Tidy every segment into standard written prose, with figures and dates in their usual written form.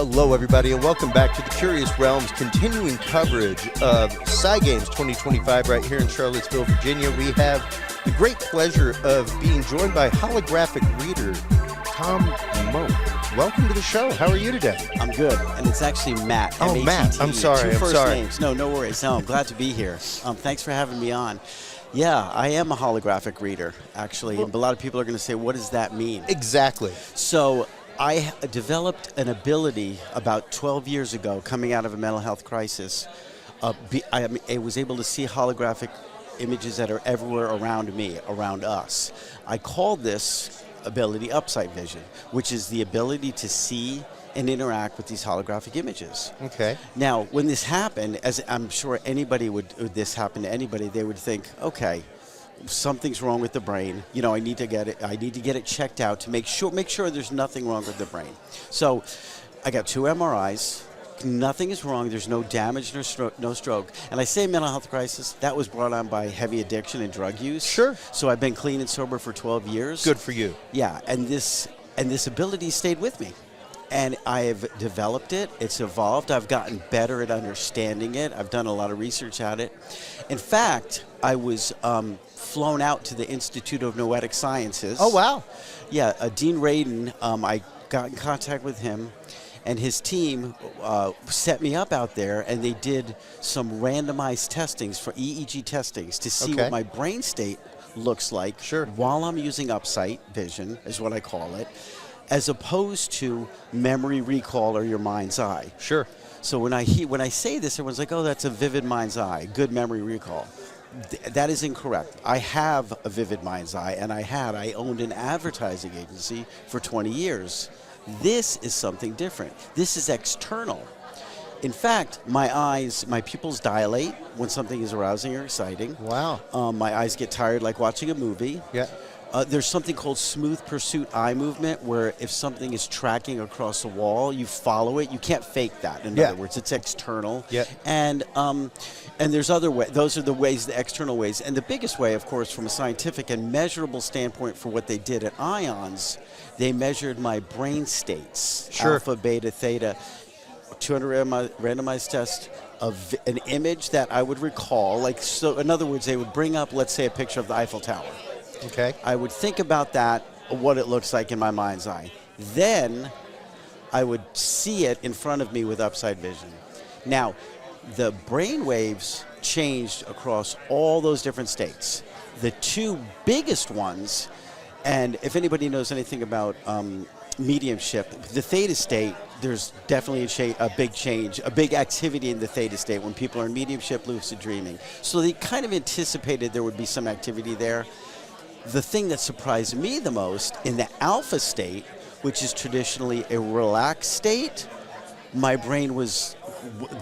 Hello, everybody, and welcome back to the Curious Realms continuing coverage of PsiGames 2025 right here in Charlottesville, Virginia. We have the great pleasure of being joined by holographic reader Tom Moe. Welcome to the show. How are you today? I'm good, and it's actually Matt. Oh, M-A-T-T. Matt. I'm sorry. Two first names. No worries. No, I'm glad to be here. Thanks for having me on. Yeah, I am a holographic reader, actually. And a lot of people are going to say, what does that mean? Exactly. So I developed an ability about 12 years ago coming out of a mental health crisis. I was able to see holographic images that are everywhere around me, around us. I call this ability Upsight Vision, which is the ability to see and interact with these holographic images. Okay. Now, when this happened, as I'm sure anybody would this happen to anybody, they would think, okay, something's wrong with the brain. You know, I need to get it checked out to make sure there's nothing wrong with the brain. So, I got 2 MRIs. Nothing is wrong. There's no damage, no stroke. And I say mental health crisis. That was brought on by heavy addiction and drug use. Sure. So I've been clean and sober for 12 years. Good for you. Yeah, and this ability stayed with me. And I've developed it. It's evolved. I've gotten better at understanding it. I've done a lot of research at it. In fact, I was flown out to the Institute of Noetic Sciences. Oh, wow. Yeah, Dean Radin, I got in contact with him, and his team set me up out there, and they did some randomized testings for EEG testings to see what my brain state looks like while I'm using Upsight Vision, is what I call it, as opposed to memory recall or your mind's eye. Sure. So when I say this, everyone's like, oh, that's a vivid mind's eye, good memory recall. That is incorrect. I have a vivid mind's eye, and I owned an advertising agency for 20 years. This is something different. This is external. In fact, my pupils dilate when something is arousing or exciting. Wow. My eyes get tired like watching a movie. Yeah. There's something called smooth pursuit eye movement, where if something is tracking across a wall, you follow it. You can't fake that. In other words, it's external. Yeah. And there's other ways. Those are the ways, the external ways. And the biggest way, of course, from a scientific and measurable standpoint for what they did at IONS, they measured my brain states, alpha, beta, theta, 200 randomized tests of an image that I would recall. Like, so in other words, they would bring up, let's say, a picture of the Eiffel Tower. Okay. I would think about that, what it looks like in my mind's eye. Then I would see it in front of me with Upsight Vision. Now, the brain waves changed across all those different states. The 2 biggest ones, and if anybody knows anything about mediumship, the theta state, there's definitely a big change, a big activity in the theta state when people are in mediumship, lucid dreaming. So they kind of anticipated there would be some activity there. The thing that surprised me the most, in the alpha state, which is traditionally a relaxed state, my brain was,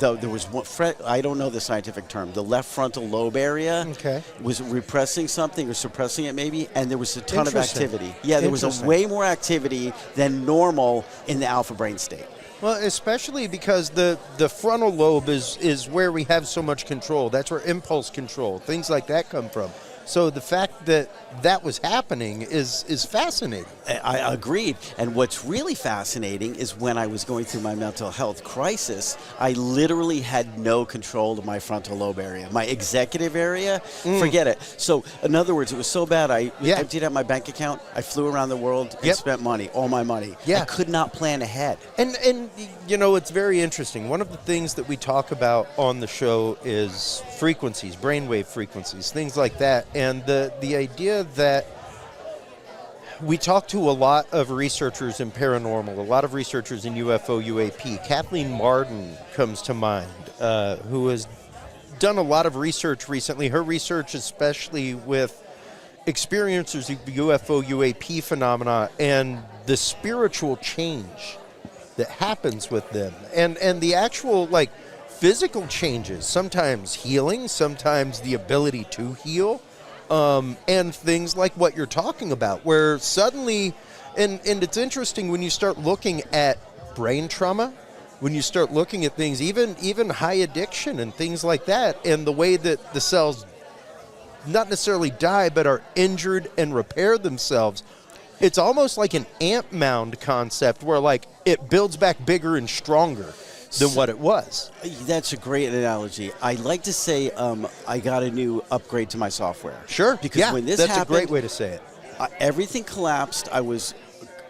there was one, I don't know the scientific term, the left frontal lobe area was repressing something or suppressing it maybe, and there was a ton of activity. Yeah, there was a way more activity than normal in the alpha brain state. Well, especially because the frontal lobe is where we have so much control. That's where impulse control, things like that come from. So the fact that was happening is fascinating. I agreed. And what's really fascinating is when I was going through my mental health crisis, I literally had no control of my frontal lobe area. My executive area, forget it. So in other words, it was so bad, I emptied out my bank account. I flew around the world and spent money, all my money. I could not plan ahead. And you know, it's very interesting. One of the things that we talk about on the show is frequencies, brainwave frequencies, things like that. And the idea that we talk to a lot of researchers in paranormal, a lot of researchers in UFO, UAP. Kathleen Marden comes to mind, who has done a lot of research recently. Her research, especially with experiencers of UFO, UAP phenomena and the spiritual change that happens with them, and the actual physical changes, sometimes healing, sometimes the ability to heal. And things like what you're talking about, where suddenly, and it's interesting when you start looking at brain trauma, when you start looking at things, even high addiction and things like that, and the way that the cells not necessarily die, but are injured and repair themselves it's almost like an amp mound concept where like it builds back bigger and stronger than what it was. That's a great analogy. I like to say I got a new upgrade to my software. Sure. Because when this that's happened, a great way to say it. Everything collapsed. I was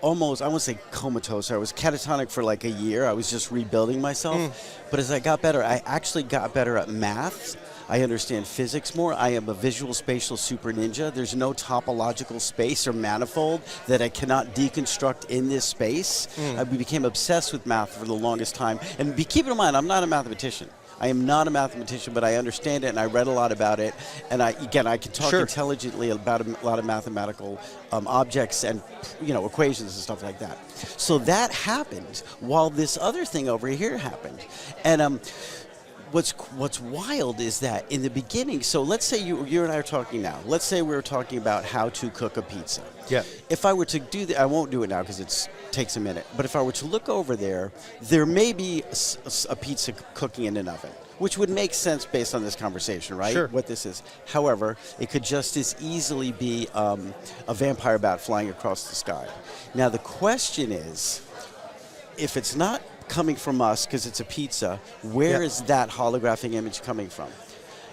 almost, I won't say comatose. I was catatonic for like a year. I was just rebuilding myself. But as I got better, I actually got better at math. I understand physics more. I am a visual spatial super ninja. There's no topological space or manifold that I cannot deconstruct in this space. I became obsessed with math for the longest time. And keep in mind, I'm not a mathematician. I am not a mathematician, but I understand it, and I read a lot about it. And I can talk intelligently about a lot of mathematical objects and equations and stuff like that. So that happened while this other thing over here happened. And What's wild is that in the beginning, so let's say you and I are talking now. Let's say we were talking about how to cook a pizza. Yeah. If I were to do that, I won't do it now because it takes a minute. But if I were to look over there, there may be a pizza cooking in an oven, which would make sense based on this conversation, right? Sure. What this is. However, it could just as easily be a vampire bat flying across the sky. Now the question is, if it's not coming from us because it's a pizza, where is that holographic image coming from?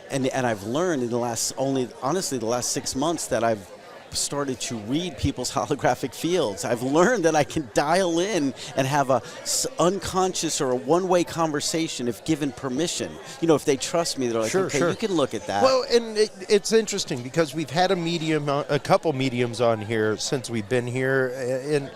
And I've learned in the last 6 months that I've started to read people's holographic fields. I've learned that I can dial in and have a unconscious or a one-way conversation if given permission. If they trust me, they're like, you can look at that. Well, and it's interesting because we've had a couple mediums on here since we've been here, and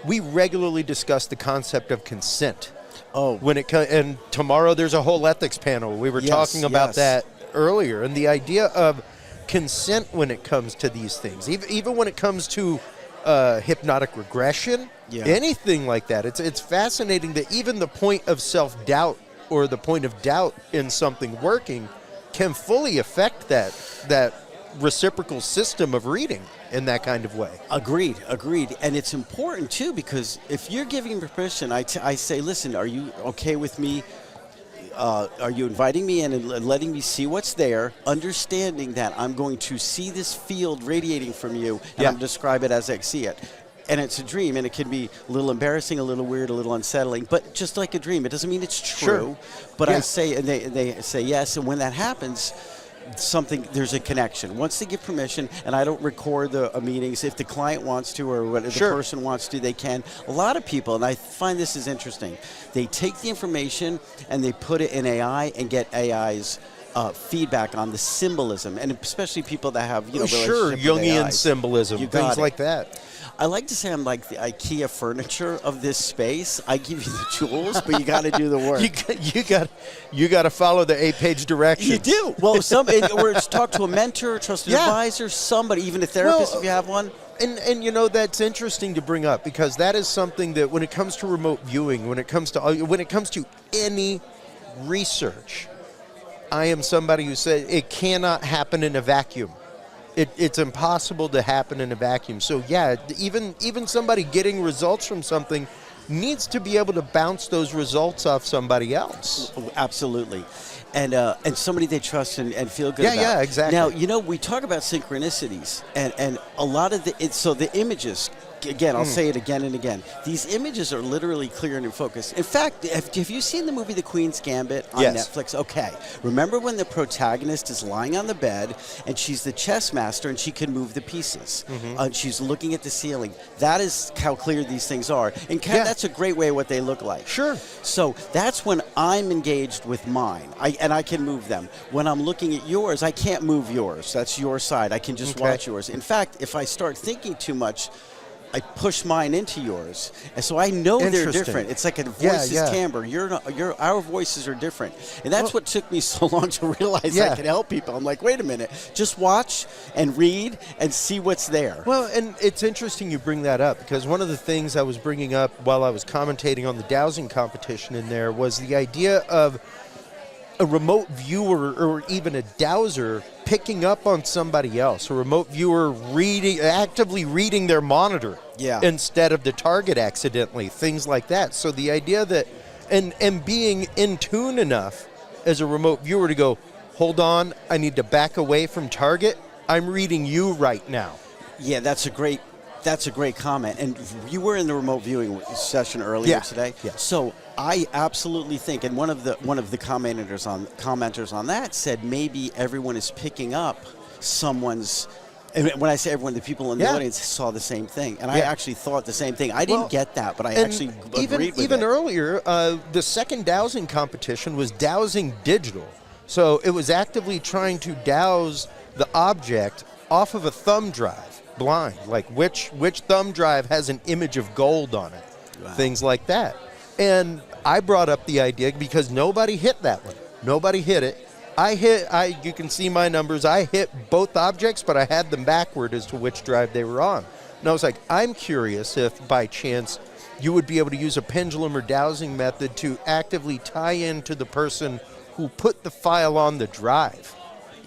we regularly discuss the concept of consent. And tomorrow there's a whole ethics panel. We were talking about that earlier, and the idea of consent when it comes to these things, even when it comes to hypnotic regression, anything like that. It's fascinating that even the point of self-doubt or the point of doubt in something working can fully affect that reciprocal system of reading in that kind of way. Agreed. And it's important, too, because if you're giving permission, I say, listen, are you okay with me? Are you inviting me in and letting me see what's there, understanding that I'm going to see this field radiating from you, and I'm describe it as I see it. And it's a dream, and it can be a little embarrassing, a little weird, a little unsettling, but just like a dream. It doesn't mean it's true. But I say, and they say yes, and when that happens, there's a connection. Once they give permission, and I don't record the meetings, if the client wants to or what the person wants to, they can. A lot of people, and I find this is interesting, they take the information and they put it in AI and get AI's feedback on the symbolism, and especially people that have Jungian symbolism, things like that. I like to say I'm like the IKEA furniture of this space. I give you the tools, but you got to do the work. you got to follow the 8-page directions. You do. Well, or talk to a mentor, trusted advisor, somebody, even a therapist if you have one. And that's interesting to bring up because that is something that when it comes to remote viewing, when it comes to any research, I am somebody who said it cannot happen in a vacuum. It's impossible to happen in a vacuum. So even somebody getting results from something needs to be able to bounce those results off somebody else. Absolutely. And somebody they trust and feel good about. Yeah, exactly. Now, we talk about synchronicities, and a lot of the images, again, I'll say it again and again, these images are literally clear and in focus. In fact, have you seen the movie The Queen's Gambit on Netflix? Okay. Remember when the protagonist is lying on the bed, and she's the chess master, and she can move the pieces. She's looking at the ceiling. That is how clear these things are. And that's a great way of what they look like. Sure. So that's when I'm engaged with mine, and I can move them. When I'm looking at yours, I can't move yours. That's your side. I can just watch yours. In fact, if I start thinking too much, I push mine into yours, and so I know they're different. It's like a voices timbre. Our voices are different, and that's what took me so long to realize I could help people. I'm like, wait a minute, just watch and read and see what's there. Well, and it's interesting you bring that up because one of the things I was bringing up while I was commentating on the dowsing competition in there was the idea of a remote viewer or even a dowser picking up on somebody else, a remote viewer actively reading their monitor instead of the target accidentally, things like that. So the idea that, and being in tune enough as a remote viewer to go, hold on, I need to back away from target. I'm reading you right now. Yeah, that's a great That's a great comment. And you were in the remote viewing session earlier today. Yeah. So I absolutely think, and one of the commenters on that said maybe everyone is picking up someone's. And when I say everyone, the people in the audience saw the same thing, and I actually thought the same thing. I didn't get that, but I actually agreed with even it. earlier, the second dowsing competition was dowsing digital, so it was actively trying to douse the object off of a thumb drive, blind, like which thumb drive has an image of gold on it, things like that. And I brought up the idea because nobody hit that one. Nobody hit it. You can see my numbers. I hit both objects, but I had them backward as to which drive they were on. And I was like, I'm curious if by chance you would be able to use a pendulum or dowsing method to actively tie into the person who put the file on the drive.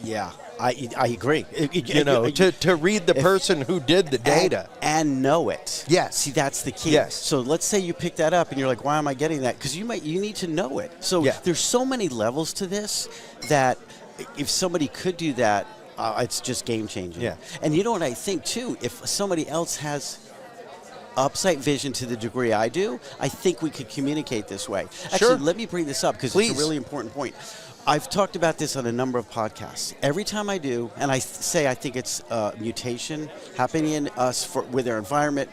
Yeah, I agree. To read the person who did the data. And know it. Yes. See, that's the key. Yes. So let's say you pick that up and you're like, why am I getting that? Because you need to know it. So there's so many levels to this that if somebody could do that, it's just game changing. Yeah. And you know what I think too? If somebody else has Upsight Vision to the degree I do, I think we could communicate this way. Actually, let me bring this up because it's a really important point. I've talked about this on a number of podcasts. Every time I do, and I say I think it's mutation happening in us with our environment,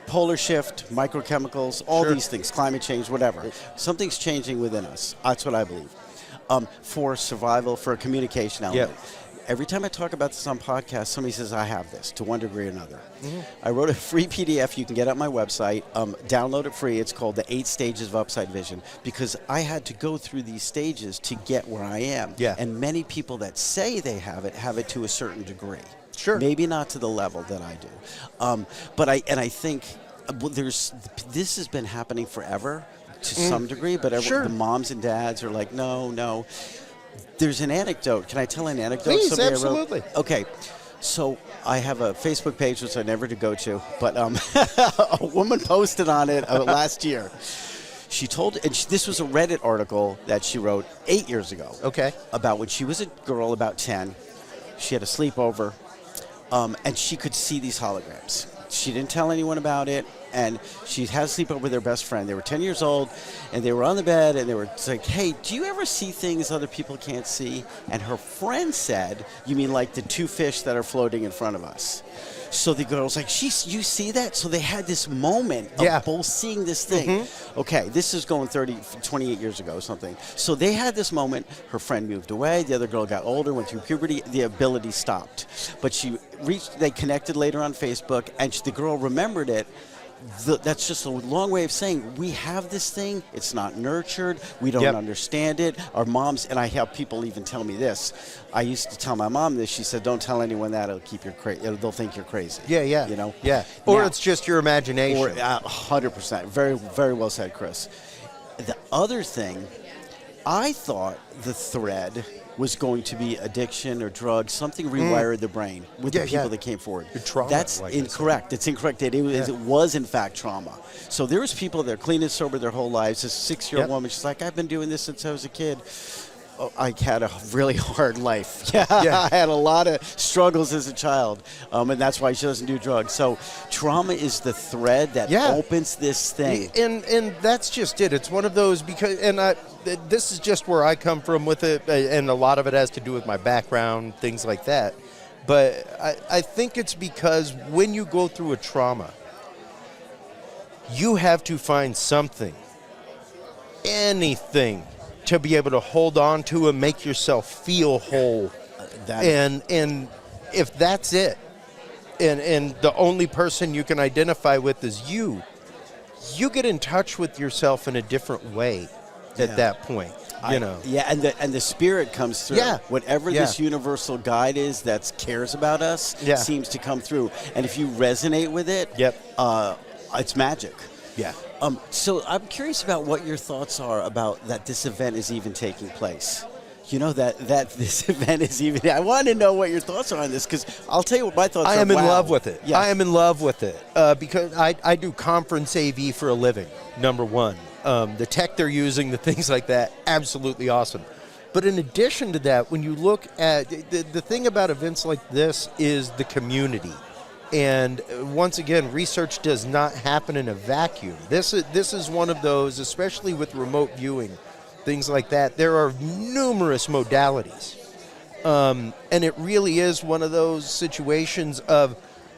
polar shift, microchemicals, all these things, climate change, whatever. Something's changing within us. That's what I believe. For survival, for a communication element. Every time I talk about this on podcasts, somebody says, I have this to one degree or another. Mm-hmm. I wrote a free PDF you can get on my website. Download it free. It's called The 8 Stages of Upsight Vision because I had to go through these stages to get where I am. Yeah. And many people that say they have it to a certain degree. Sure. Maybe not to the level that I do. But I think this has been happening forever to some degree, but the moms and dads are like, no. There's an anecdote. Can I tell an anecdote? Please, absolutely. Okay. So I have a Facebook page, which I never did go to, but a woman posted on it last year. She told, this was a Reddit article that she wrote 8 years ago. Okay. About when she was a girl, about 10. She had a sleepover, and she could see these holograms. She didn't tell anyone about it, and she had a sleepover with her best friend. They were 10 years old, and they were on the bed, and they were like, hey, do you ever see things other people can't see? And her friend said, you mean like the 2 fish that are floating in front of us? So the girl was like, you see that? So they had this moment of both seeing this thing. Mm-hmm. Okay, this is going 28 years ago or something. So they had this moment. Her friend moved away. The other girl got older, went through puberty. The ability stopped. But they connected later on Facebook, and the girl remembered it. That's just a long way of saying we have this thing. It's not nurtured. We don't understand it. Our moms, and I have people even tell me this. I used to tell my mom this. She said, "Don't tell anyone that. It'll keep you crazy. They'll think you're crazy." Yeah. You know. Yeah. Or now, it's just your imagination. Or 100%. Very, very well said, Chris. The other thing, I thought the thread was going to be addiction or drugs, something rewired the brain with the people that came forward. Trauma, that's incorrect. It's incorrect. It was, in fact, trauma. So there was people that are clean and sober their whole lives. This 6-year-old woman, she's like, I've been doing this since I was a kid. Oh, I had a really hard life. I had a lot of struggles as a child, and that's why she doesn't do drugs. So trauma is the thread that opens this thing. And that's just it. It's one of those this is just where I come from with it, and a lot of it has to do with my background, things like that. But I think it's because when you go through a trauma, you have to find something, anything, to be able to hold on to and make yourself feel whole. And if that's it, and the only person you can identify with is you get in touch with yourself in a different way at that point. And the spirit comes through. Whatever this universal guide is that cares about us seems to come through. And if you resonate with it, it's magic. So I'm curious about what your thoughts are about that this event is even taking place. You know, that this event is even... I want to know what your thoughts are on this, because I'll tell you what my thoughts are. I am in love with it. I am in love with it because I do conference AV for a living, number one. The tech they're using, the things like that, absolutely awesome. But in addition to that, when you look at... The thing about events like this is the community. And once again, research does not happen in a vacuum. This is one of those, especially with remote viewing, things like that. There are numerous modalities. And it really is one of those situations of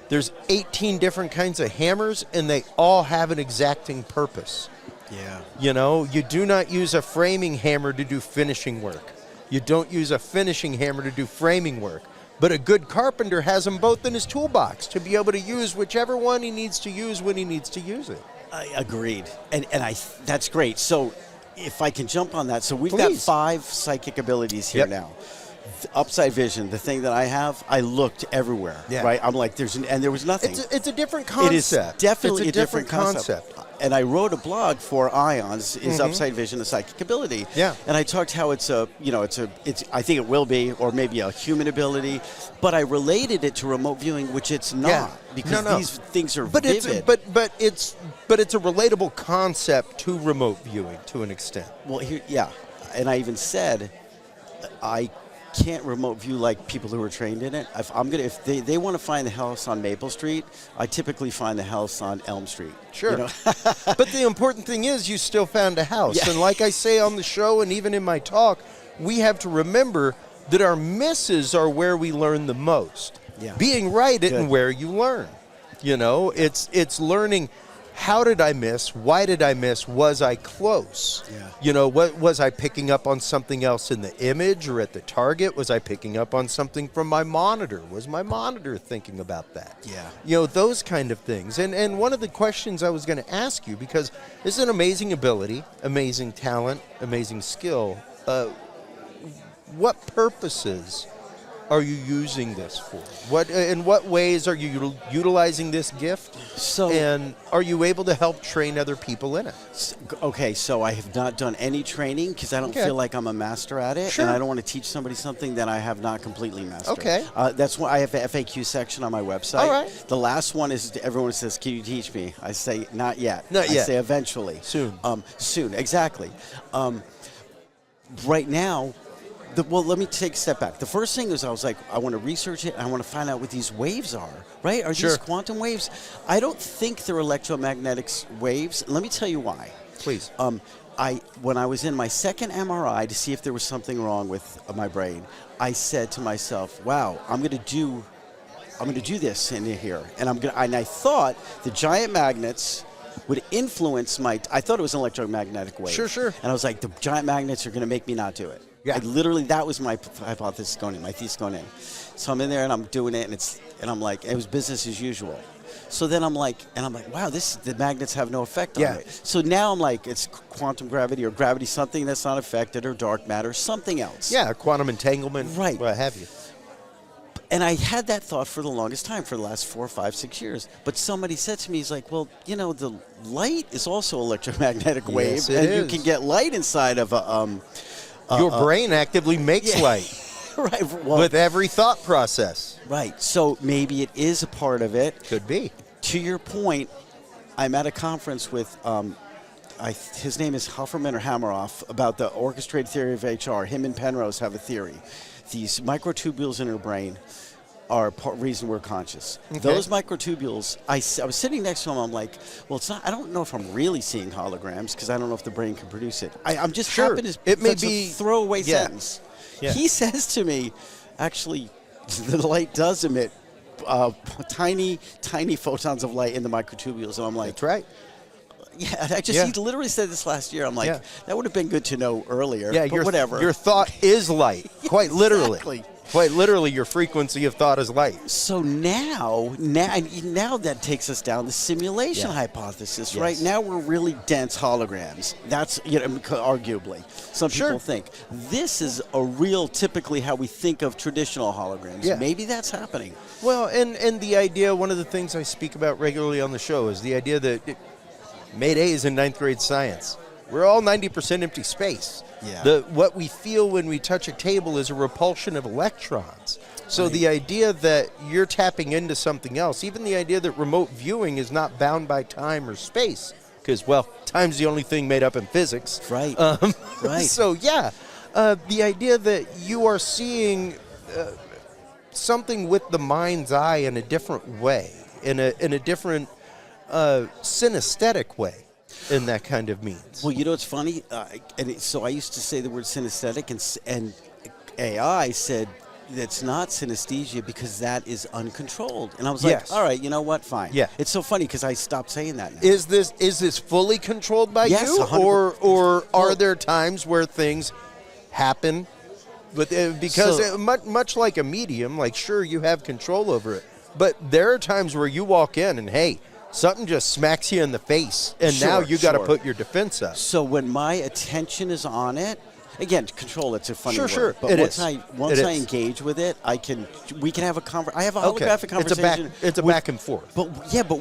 there's 18 different kinds of hammers, and they all have an exacting purpose. Yeah. You know, you do not use a framing hammer to do finishing work. You don't use a finishing hammer to do framing work. But a good carpenter has them both in his toolbox to be able to use whichever one he needs to use when he needs to use it. I agreed. And that's great. So if I can jump on that. So we've got 5 psychic abilities here now. Upsight Vision, the thing that I have, I looked everywhere, right? I'm like, there was nothing. It's a different concept. It is definitely it's a different concept. And I wrote a blog for Ions, is Upsight Vision a psychic ability? Yeah. And I talked how it's I think it will be, or maybe a human ability, but I related it to remote viewing, which it's not, because these things are vivid. But it's a relatable concept to remote viewing to an extent. Well, and I even said, I can't remote view like people who are trained in it. If they want to find the house on Maple Street, I typically find the house on Elm Street. Sure. You know? But the important thing is you still found a house. Yeah. And like I say on the show and even in my talk, we have to remember that our misses are where we learn the most. Yeah. Being right isn't where you learn. You know, it's learning, how did I miss? Why did I miss? Was I close? Yeah. You know, what was I picking up on something else in the image or at the target? Was I picking up on something from my monitor? Was my monitor thinking about that? Yeah. You know, those kind of things. And one of the questions I was going to ask you, because this is an amazing ability, amazing talent, amazing skill. What purposes are you using this for? In what ways are you utilizing this gift? And are you able to help train other people in it? Okay, so I have not done any training because I don't feel like I'm a master at it. Sure. And I don't want to teach somebody something that I have not completely mastered. Okay. That's why I have an FAQ section on my website. All right. The last one is everyone says, can you teach me? I say, not yet. Not yet. I say eventually. Soon. Soon, exactly. Right now, let me take a step back. The first thing is I was like, I want to research it. I want to find out what these waves are, right? Are these quantum waves? I don't think they're electromagnetic waves. Let me tell you why. Please. When I was in my second MRI to see if there was something wrong with my brain, I said to myself, wow, I'm going to do this in here. And I thought the giant magnets would influence I thought it was an electromagnetic wave. Sure. And I was like, the giant magnets are going to make me not do it. Yeah. That was my hypothesis going in, my thesis going in. So I'm in there and I'm doing it, and I'm like, it was business as usual. So then I'm like, wow, the magnets have no effect on it. So now I'm like, it's quantum gravity or gravity, something that's not affected, or dark matter, something else. Yeah, quantum entanglement, right? What have you. And I had that thought for the longest time, for the last 4, 5, 6 years. But somebody said to me, he's like, well, you know, the light is also electromagnetic wave, and you can get light inside of a your brain actively makes light. Right. Well, with every thought process. Right. So maybe it is a part of it. Could be. To your point, I'm at a conference with, his name is Hofferman or Hammeroff, about the orchestrated theory of HR. Him and Penrose have a theory. These microtubules in our brain are reason we're conscious. Okay. Those microtubules, I was sitting next to him, I'm like, well, it's not, I don't know if I'm really seeing holograms because I don't know if the brain can produce it. I'm just happen to, it may be a throwaway sentence. Yeah. He says to me, actually, the light does emit tiny photons of light in the microtubules. And I'm like, that's right. Yeah, he literally said this last year. I'm like, that would have been good to know earlier. Yeah, but whatever. Your thought is light, quite literally. Exactly. Quite literally, your frequency of thought is light. So now that takes us down the simulation hypothesis, right? Now we're really dense holograms. That's, arguably. Some people think. This is typically how we think of traditional holograms. Yeah. Maybe that's happening. Well, and the idea, one of the things I speak about regularly on the show is the idea that made A's in 9th grade science. We're all 90% empty space. Yeah. What we feel when we touch a table is a repulsion of electrons. So the idea that you're tapping into something else, even the idea that remote viewing is not bound by time or space, because, well, time's the only thing made up in physics. Right. Right. So, the idea that you are seeing something with the mind's eye in a different way. in a different synesthetic way in that kind of means. Well, you know, it's funny. So I used to say the word synesthetic, and AI said that's not synesthesia because that is uncontrolled. And I was like, Yes. all right, you know what? Fine. Yeah. It's so funny because I stopped saying that now. Is this fully controlled by Yes, you, 100%. or are Well- there times where things happen? But because much like a medium, like sure you have control over it, but there are times where you walk in and hey, something just smacks you in the face, and now you got to put your defense up. So when my attention is on it, again, control, it's a funny word. Sure. But It once is. I engage with it, we can have a conversation. I have a holographic conversation. It's a back and forth. But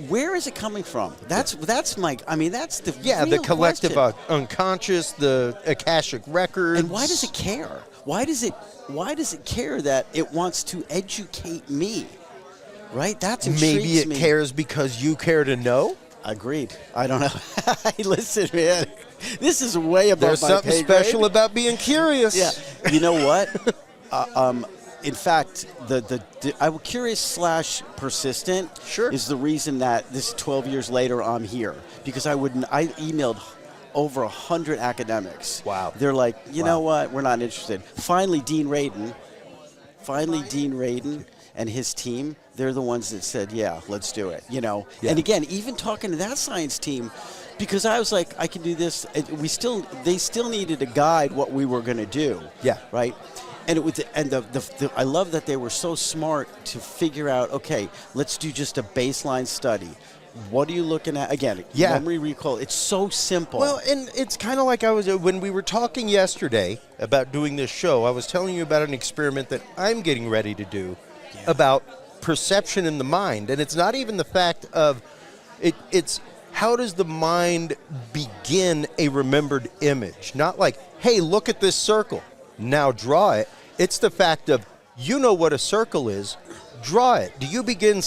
where is it coming from? That's my. I mean, that's the The real collective question. Unconscious, the Akashic records. And why does it care? Why does it care that it wants to educate me? Right? That intrigues Maybe it me. cares because you care to know. Agreed. I don't know. Listen, man, this is way above There's my something pay grade. special about being curious. Yeah. You know what? In fact, I'm curious / persistent Sure. is the reason that this 12 years later I'm here, because I emailed over 100 academics. Wow. They're like, you know what? We're not interested. Finally, Dean Radin and his team, they're the ones that said, yeah, let's do it, you know. Yeah. And again, even talking to that science team, because I was like, I can do this. They still needed to guide what we were going to do. Yeah. Right. And I love that they were so smart to figure out, okay, let's do just a baseline study. What are you looking at? Again, memory recall. It's so simple. Well, and it's kind of like when we were talking yesterday about doing this show, I was telling you about an experiment that I'm getting ready to do about perception in the mind. And it's not even the fact of it's how does the mind begin a remembered image? Not like, hey, look at this circle. Now draw it. It's the fact of, you know what a circle is. Draw it. Do you begin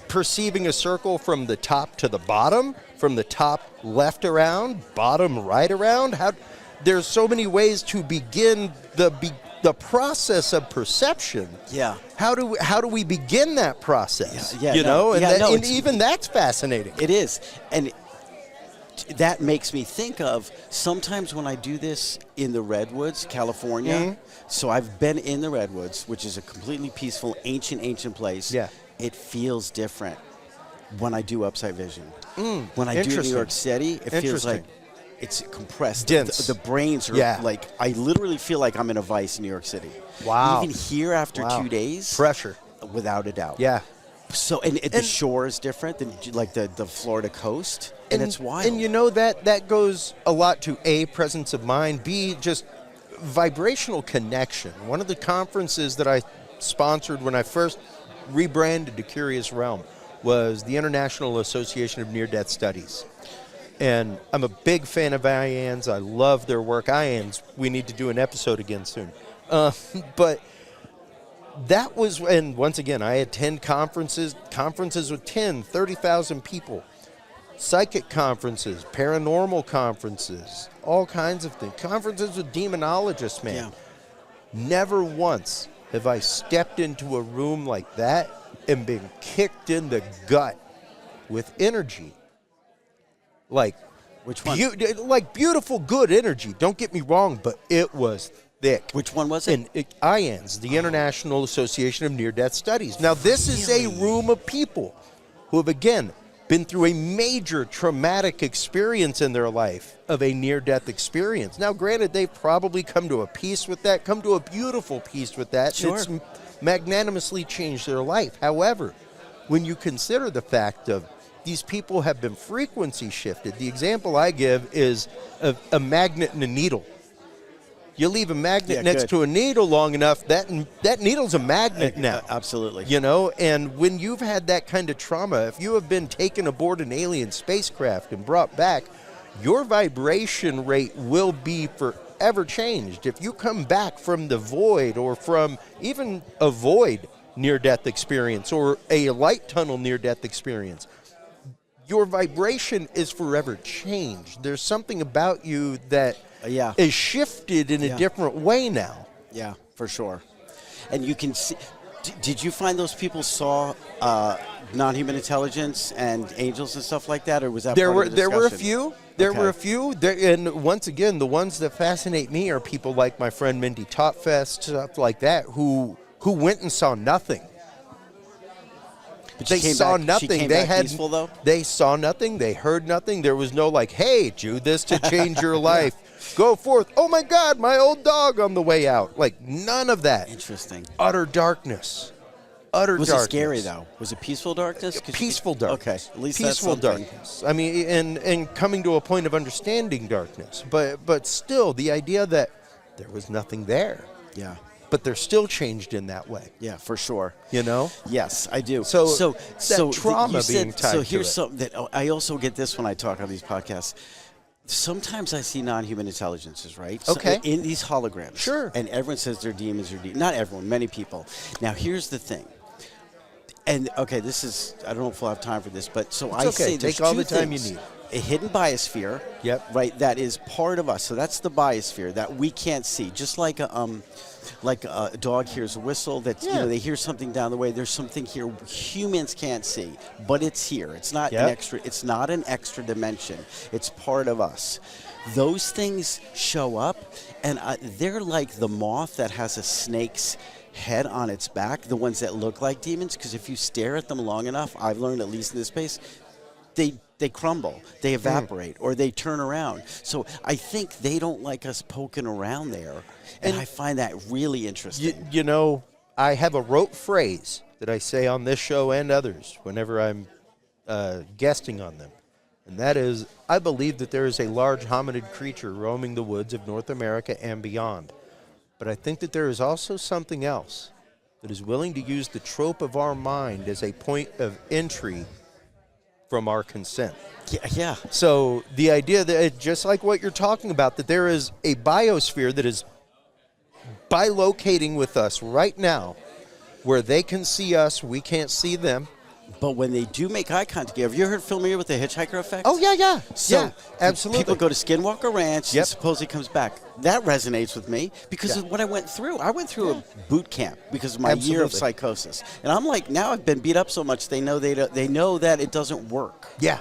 perceiving a circle from the top to the bottom, from the top left around, bottom right around? There's so many ways to begin the process of perception. Yeah. How do we begin that process? Yeah, you no, know, and, yeah, no, and even that's fascinating. It is. And that makes me think of sometimes when I do this in the Redwoods, California. Mm-hmm. So I've been in the Redwoods, which is a completely peaceful, ancient place. Yeah. It feels different when I do Upsight Vision. When I do New Interesting. York City, it feels Interesting. like it's compressed. Dense. The brains are like, I literally feel like I'm in a vice in New York City. Wow. Even here after 2 days. Pressure. Without a doubt. Yeah. So, and the shore is different than like the Florida coast, and it's wild. And you know that goes a lot to A, presence of mind, B, just vibrational connection. One of the conferences that I sponsored when I first rebranded to Curious Realm was the International Association of Near-Death Studies. And I'm a big fan of IANS. I love their work. IANS, we need to do an episode again soon. But that was, and once again, I attend conferences with 10, 30,000 people, psychic conferences, paranormal conferences, all kinds of things, conferences with demonologists, man. Yeah. Never once have I stepped into a room like that and been kicked in the gut with energy. Like, Which one? Like beautiful, good energy. Don't get me wrong, but it was thick. Which one was it? And IANS, the International Association of Near-Death Studies. Now, this is a room of people who have, again, been through a major traumatic experience in their life of a near-death experience. Now, granted, they've probably come to a peace with that, come to a beautiful peace with that. Sure. It's magnanimously changed their life. However, when you consider the fact of these people have been frequency shifted, the example I give is a magnet and a needle. You leave a magnet next to a needle long enough, that needle's a magnet now. Absolutely. You know, and when you've had that kind of trauma, if you have been taken aboard an alien spacecraft and brought back, your vibration rate will be forever changed. If you come back from the void or from even a void near-death experience or a light tunnel near-death experience, your vibration is forever changed. There's something about you that is shifted in a different way now. Yeah, for sure. And you can see, Did you find those people saw non-human intelligence and angels and stuff like that, or was that There part of the there were a discussion? few. There Okay. were a few. And once again, the ones that fascinate me are people like my friend Mindy Topfest, stuff like that, who went and saw nothing. But They saw nothing. She came They back had peaceful, though? They saw nothing. They heard nothing. There was no like, "Hey, do this to change your life. Go forth." Oh my God, my old dog on the way out. Like none of that. Interesting. Utter darkness. Utter Was darkness. it scary, though? Was it peaceful darkness? 'Cause you Peaceful could- darkness. Okay, at least peaceful that's something. darkness. I mean, and coming to a point of understanding darkness, but still, the idea that there was nothing there, Yeah, but they're still changed in that way. yeah, for sure. You know? Yes, I do. So so trauma you said, being tied So to here's it. something that I also get this when I talk on these podcasts. Sometimes I see non-human intelligences, right? Okay. In these holograms. Sure. And everyone says they're demons or demons. Not everyone, many people. Now, here's the thing. And, okay, this is, I don't know if we'll have time for this, but so I okay. say there's Take all two the time you things. need. A hidden biosphere, Yep. right, that is part of us. So that's the biosphere that we can't see. Just like a dog hears a whistle, that Yeah. they hear something down the way. There's something here humans can't see, but it's here. It's not Yep. an extra. It's not an extra dimension. It's part of us. Those things show up, and they're like the moth that has a snake's head on its back. The ones that look like demons, because if you stare at them long enough, I've learned at least in this space, they crumble, they evaporate, or they turn around. So I think they don't like us poking around there, and I find that really interesting. You know, I have a rote phrase that I say on this show and others whenever I'm guesting on them, and that is, I believe that there is a large hominid creature roaming the woods of North America and beyond. But I think that there is also something else that is willing to use the trope of our mind as a point of entry from our consent. Yeah. So the idea that, just like what you're talking about, that there is a biosphere that is bilocating with us right now, where they can see us, we can't see them. But when they do make eye contact, have you heard familiar with the hitchhiker effect? Oh, yeah. So yeah, absolutely. people go to Skinwalker Ranch Yep. and supposedly comes back. That resonates with me because Yeah. of what I went through. I went through a boot camp because of my year of Absolutely. psychosis. And I'm like, now I've been beat up so much, they know that it doesn't work. Yeah.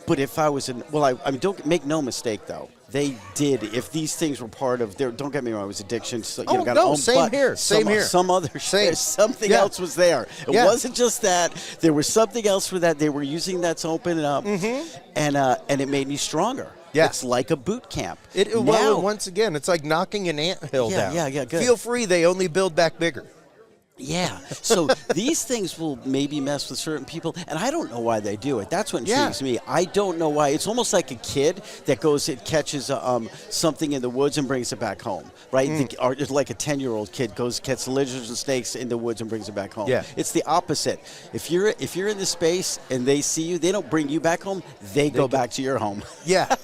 But if I was I mean, don't make no mistake though. They did. If these things were part of their, don't get me wrong, it was addiction. So, Oh, got no, own, same but here, same some, here. Some other Same. something Yeah. else was there. It Yeah. wasn't just that. There was something else for that. They were using that to open it up, and it made me stronger. Yeah. It's like a boot camp. Well, Now- once again, it's like knocking an anthill Yeah, down. yeah, good. Feel free, they only build back bigger. Yeah. So these things will maybe mess with certain people, and I don't know why they do it. That's what Yeah. intrigues me. I don't know why. It's almost like a kid that catches something in the woods and brings it back home, right? Or it's like a 10-year-old kid catches lizards and snakes in the woods and brings it back home. Yeah. It's the opposite. If you're in the space and they see you, they don't bring you back home. They go back to your home. Yeah.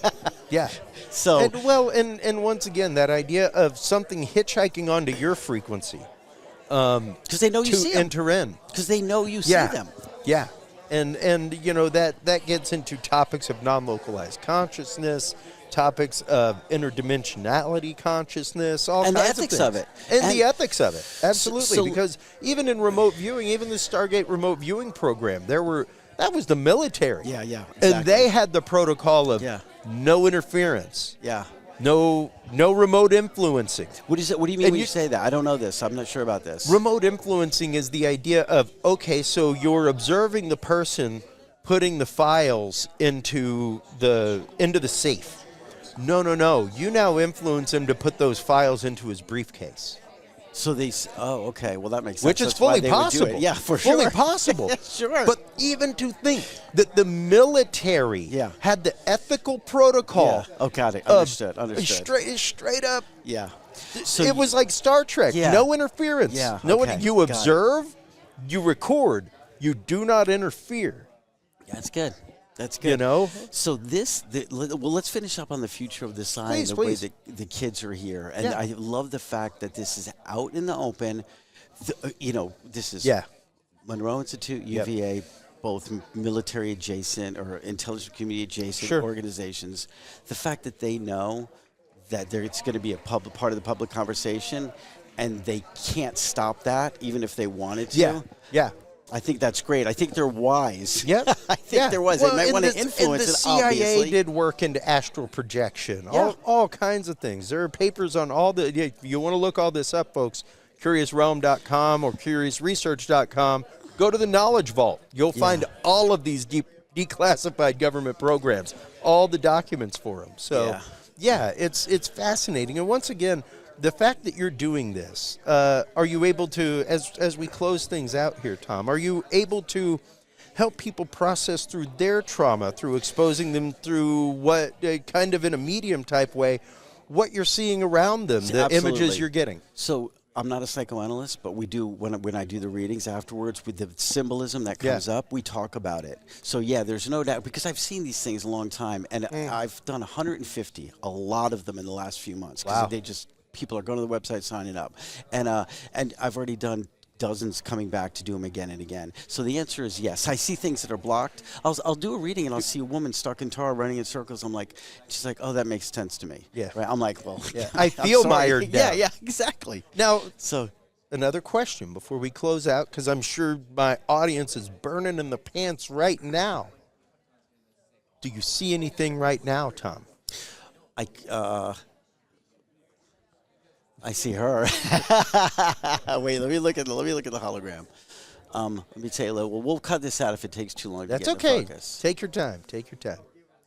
Yeah. So And once again, that idea of something hitchhiking onto your frequency because they know you to see them. enter in. Because they know you see Yeah. them. Yeah. And that gets into topics of non-localized consciousness, topics of interdimensionality consciousness, all And the kinds ethics of of things. it. And the And- ethics of it. Absolutely. So- because even in remote viewing, even the Stargate remote viewing program, that was the military. Yeah, yeah, And exactly. they had the protocol of Yeah. no interference, Yeah. no remote influencing. What do you mean And when you you- say that? I don't know this. I'm not sure about this. Remote influencing is the idea of, okay, so you're observing the person putting the files into the safe. No. You now influence him to put those files into his briefcase. So okay. Well, that makes sense. Which is That's why fully they would do possible. it. Yeah, for Fully sure. possible. Sure. But even to think that the military Yeah. had the ethical protocol. Yeah. Oh, got it. of Understood. Straight up. Yeah. It was like Star Trek. Yeah. No interference. Yeah, No, okay, you got it. observe, you record, you do not interfere. That's good. That's good. You know? So let's finish up on the future of design, Please, the please. way that the kids are here. And Yeah. I love the fact that this is out in the open. This is Yeah. Monroe Institute, Yep. UVA, both military adjacent or intelligence community adjacent Sure. organizations. The fact that they know that it's going to be a part of the public conversation, and they can't stop that, even if they wanted to. Yeah. I think that's great. I think they're wise. Yep. I think they're wise. Well, they might want to influence and the it, CIA obviously. did work into astral projection, Yeah. all kinds of things. There are papers on all the, if you want to look all this up, folks, curiousrealm.com or curiousresearch.com. Go to the Knowledge Vault. You'll find all of these declassified government programs, all the documents for them. So, it's fascinating. And once again, the fact that you're doing this, are you able to, as we close things out here, Tom, are you able to help people process through their trauma, through exposing them through what, kind of in a medium type way, what you're seeing around them, the images you're getting? So I'm not a psychoanalyst, but we do, when I do the readings afterwards, with the symbolism that comes up, we talk about it. So there's no doubt, because I've seen these things a long time, and I've done 150, a lot of them in the last few months. Wow. People are going to the website, signing up. And I've already done dozens coming back to do them again and again. So the answer is yes. I see things that are blocked. I'll do a reading and I'll see a woman stuck in tar running in circles. I'm like, she's like, oh, that makes sense to me. Yeah. Right? I'm like, well, I feel mired down. Yeah, exactly. Now, so another question before we close out, because I'm sure my audience is burning in the pants right now. Do you see anything right now, Tom? I see her. Wait, let me look at the hologram. Let me tell you a little. Well, we'll cut this out if it takes too long. That's to get okay. into focus. Take your time. Take your time.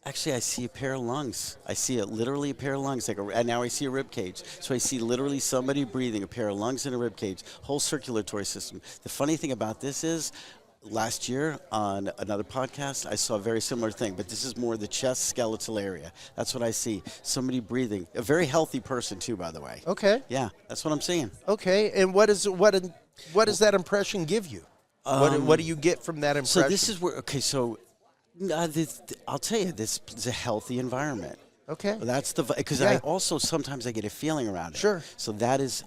Actually, I see a pair of lungs. I see literally a pair of lungs. And now I see a rib cage. So I see literally somebody breathing, a pair of lungs and a rib cage, whole circulatory system. The funny thing about this is, last year on another podcast, I saw a very similar thing, but this is more the chest skeletal area. That's what I see. Somebody breathing. A very healthy person, too, by the way. Okay. Yeah, that's what I'm seeing. Okay, and what does that impression give you? What do you get from that impression? So this is where, I'll tell you, this is a healthy environment. Okay. That's because I also sometimes I get a feeling around it. Sure. So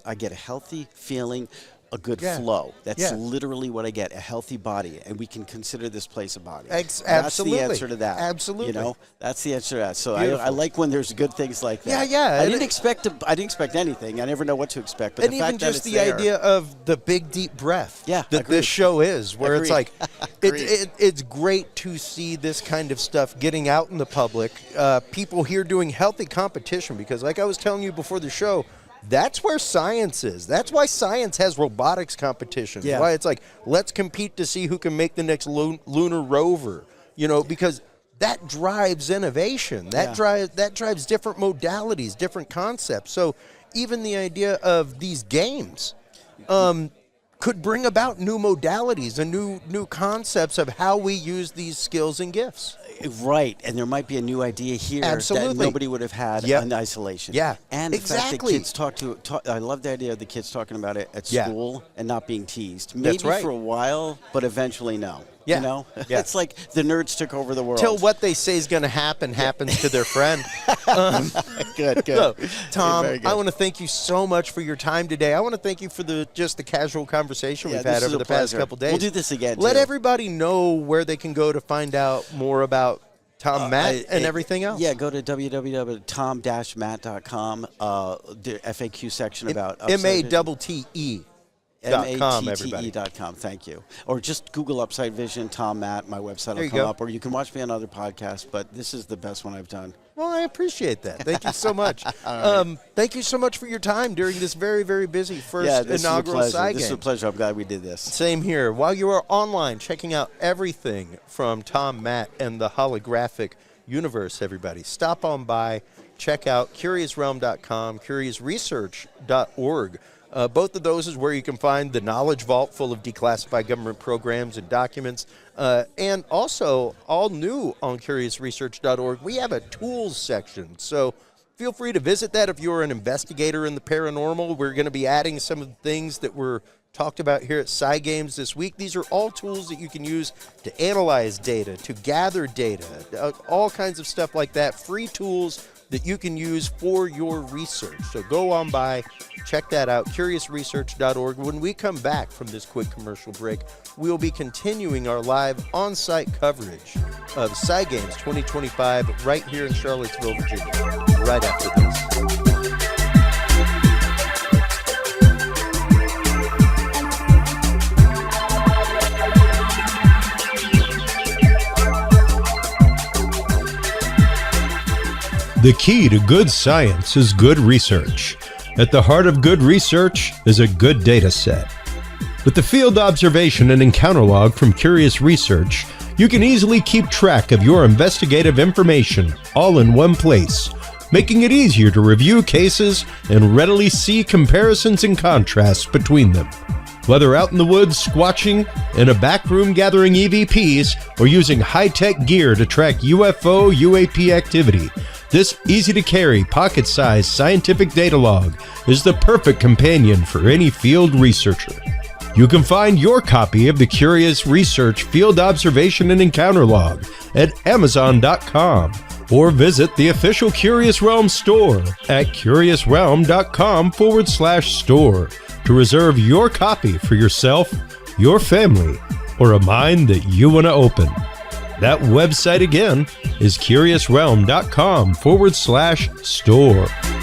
I get a healthy feeling, a good flow. That's literally what I get, a healthy body, and we can consider this place a body. Absolutely. That's the answer to that. Absolutely. That's the answer to that. So I like when there's good things like that. Yeah. I didn't expect anything. I never know what to expect. But and the even fact just that the idea of the big deep breath that agreed. this show is, where it's like, Agreed. it's great to see this kind of stuff getting out in the public. People here doing healthy competition, because like I was telling you before the show, that's where science is. That's why science has robotics competitions. Yeah. Why it's like, let's compete to see who can make the next lunar rover. Because that drives innovation. That drives different modalities, different concepts. So even the idea of these games could bring about new modalities and new concepts of how we use these skills and gifts. Right, and there might be a new idea here that nobody would have had in isolation. Yeah, and the fact that kids I love the idea of the kids talking about it at school and not being teased. Maybe for a while, but eventually no. Yeah. It's like the nerds took over the world. Till what they say is going to happen happens to their friend. Good. So, Tom, Good. I want to thank you so much for your time today. I want to thank you for the casual conversation we've had over the past couple days. We'll do this again. Let everybody know where they can go to find out more about Tom Matt and everything else. Yeah, go to www.tom-matt.com, the FAQ section about Upsight MATTE. MATTE.com, thank you. Or just Google Upsight Vision, Tom Matt, my website will come up. Or you can watch me on other podcasts, but this is the best one I've done. Well, I appreciate that. Thank you so much. Thank you so much for your time during this very, very busy first inaugural PsiGames. This is a pleasure. I'm glad we did this. Same here. While you are online checking out everything from Tom Matt and the holographic universe, everybody, stop on by, check out curiousrealm.com, curiousresearch.org. Both of those is where you can find the Knowledge Vault full of declassified government programs and documents. And also, all new on curiousresearch.org, we have a tools section. So feel free to visit that if you're an investigator in the paranormal. We're going to be adding some of the things that were talked about here at PsiGames this week. These are all tools that you can use to analyze data, to gather data, all kinds of stuff like that. Free tools that you can use for your research. So go on by, check that out, curiousresearch.org. When we come back from this quick commercial break, we'll be continuing our live on-site coverage of PsiGames 2025 right here in Charlottesville, Virginia, right after this. The key to good science is good research. At the heart of good research is a good data set. With the field observation and encounter log from Curious Research, you can easily keep track of your investigative information all in one place, making it easier to review cases and readily see comparisons and contrasts between them. Whether out in the woods squatching, in a back room gathering EVPs, or using high-tech gear to track UFO, UAP activity, this easy-to-carry, pocket-sized scientific data log is the perfect companion for any field researcher. You can find your copy of the Curious Research Field Observation and Encounter Log at Amazon.com or visit the official Curious Realm store at curiousrealm.com/store to reserve your copy for yourself, your family, or a mind that you want to open. That website again is curiousrealm.com/store.